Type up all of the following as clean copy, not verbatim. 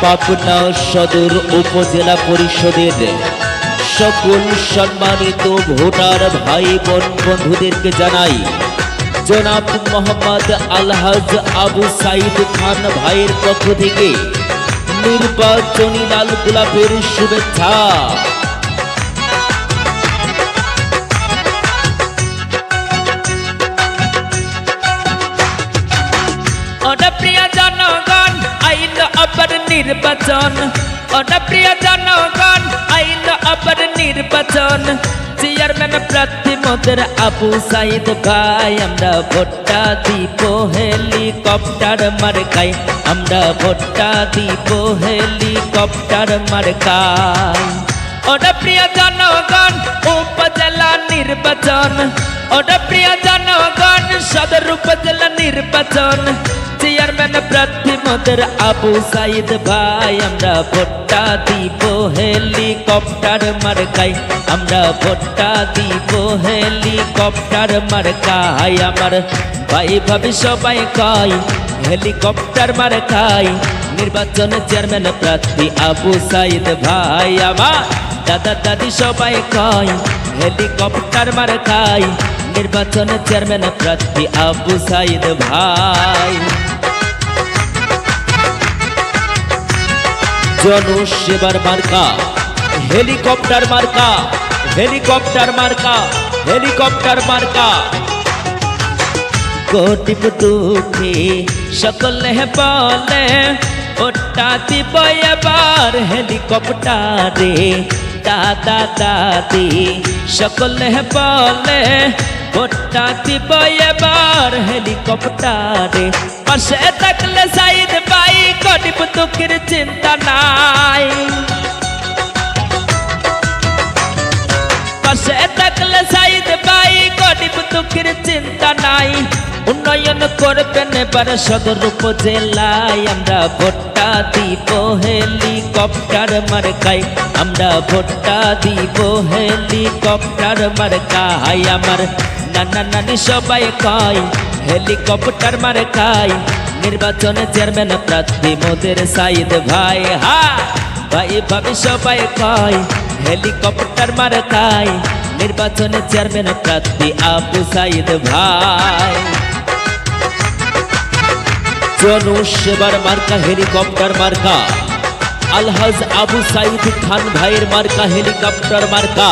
পাবনা সদর উপজেলা পরিষদের সকল সম্মানিত ভোটার ভাই বোন বন্ধুদেরকে জানাই জনাব মোহাম্মদ আলহাজ আবু সাইদ খান ভাইয়ের পক্ষ থেকে নির্বাচনী লাল গোলাপের শুভেচ্ছা। প্রিয় জনগণ আইল আবার নির্বাচন, প্রিয় জনগণ আইল আবার নির্বাচন। চেয়ারম্যান প্রার্থী মোদের আবু সাইদ ভাই, আমরা ভোটটা দিব হেলিকপ্টার মার্কাই, আমরা ভোটটা দিব হেলিকপ্টার মার্কাই। প্রিয় জনগণ উপজেলা নির্বাচন, প্রিয় জনগণ সদর উপজেলা নির্বাচন। চেয়ারম্যান প্রার্থী মোদের আবু সাইদ ভাই, আমরা ভোটটা দিব হেলিকপ্টার মার্কাই, আমরা ভোটটা দিব হেলিকপ্টার মার্কাই। আমার ভাই ভাবি সবাই কয় হেলিকপ্টার মার্কাই, নির্বাচন চেয়ারম্যান প্রার্থী আবু সাইদ ভাই। আমার দাদা দাদি সবাই কয় হেলিকপ্টার মার্কাই, নির্বাচন চেয়ারম্যান প্রার্থী আবু সাইদ ভাই। জনসেবার মার্কা হেলিকপ্টার মার্কা, হেলিকপ্টার মার্কা, হেলিকপ্টার মার্কা। গরিব দুঃখী সকলে বলে ভোটটা দিব এবার হেলিকপ্টারে, দাদা দাদি সকলে বলে ভোটটা দিব এবার হেলিকপ্টারে। পাশে থাকলে সাইদ ভাই গরিব দুঃখের চিন্তা নাই, পাশে থাকলে সাইদ ভাই গরিব দুঃখের চিন্তা নাই। উন্নয়ন করবেন এবার সদর উপজেলায়, আমরা ভোটটা দিব হেলিকপ্টার মার্কাই, আমরা ভোটটা দিব হেলিকপ্টার মার্কাই। আমার নানা নানি সবাই কয় হেলিকপ্টার মার্কাই, নির্বাচন চেয়ারম্যান প্রার্থী মোদের সাইদ ভাই। হা ভাই ভাবি সবাই কয় হেলিকপ্টার মার্কাই, নির্বাচন চেয়ারম্যান প্রার্থী আবু সাইদ ভাই। জনসেবার মার্কা হেলিকপ্টার মার্কা, আলহাজ আবু সাইদ খান ভাইয়ের মার্কা হেলিকপ্টার মার্কা।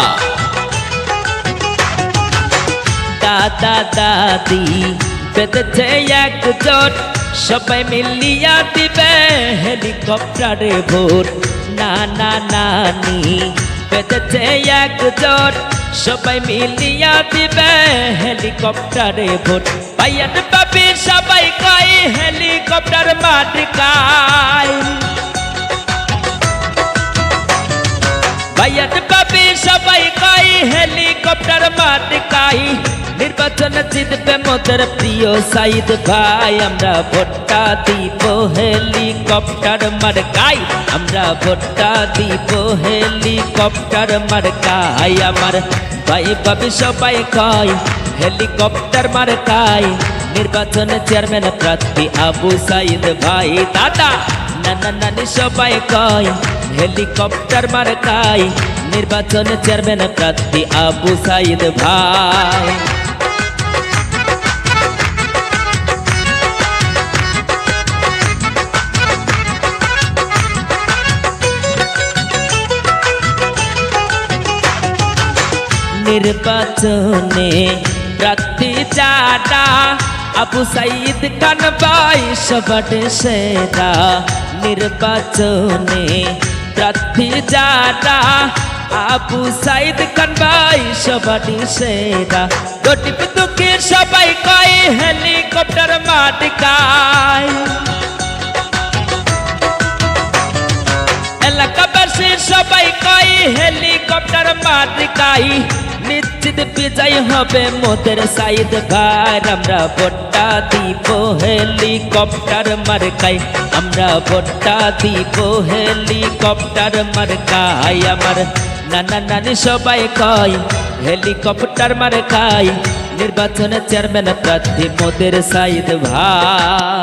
দাদা দাদি পেতেছে একজোট, সবাই মিলিয়া দিবে হেলিকপ্টারে ভোট। নানা নানি পেতেছে একজোট, সবাই মিলিয়া দিবে হেলিকপ্টারে ভোট। ভাইয়ান বাবি সবাই কয় হেলিকপ্টার মার্কাই, ভাইয়ান বাবি সবাই কয় হেলিকপ্টার মার্কাই। নির্বাচন জিতবে মোদের প্রিয় সাইদ ভাই, আমরা ভোটটা দিব হেলিকপ্টার মার্কাই, আমরা ভোটটা দিব হেলিকপ্টার মার্কাই। আমার ভাই ভাবি সবাই কয় হেলিকপ্টার মার্কাই, নির্বাচন চেয়ারম্যান প্রার্থী আবু সাইদ ভাই। দাদা নানা নানি সবাই কয় হেলিকপ্টার মার্কাই, নির্বাচন চেয়ারম্যান প্রার্থী আবু সাইদ ভাই। নির্বাচনে প্রার্থী যারা আবু সাইদ খান ভাই সবার সেরা। নির্বাচনে প্রার্থী যারা আবু সাইদ খান ভাই সবার সেরা। গরিব দুঃখী সবাই কয় হেলিকপ্টার মার্কাই, এলাকাবাসী সবাই কয় হেলিকপ্টার মার্কাই। নিশ্চিত বিজয় হবে মোদের সাইদ ভাই, আমরা ভোটটা দিব হেলিকপ্টার মার্কাই, আমরা ভোটটা দিব হেলিকপ্টার মার্কাই। আমার নানা নানি সবাই কয় হেলিকপ্টার মার্কাই, নির্বাচনে চেয়ারম্যান প্রার্থী মোদের সাইদ ভাই।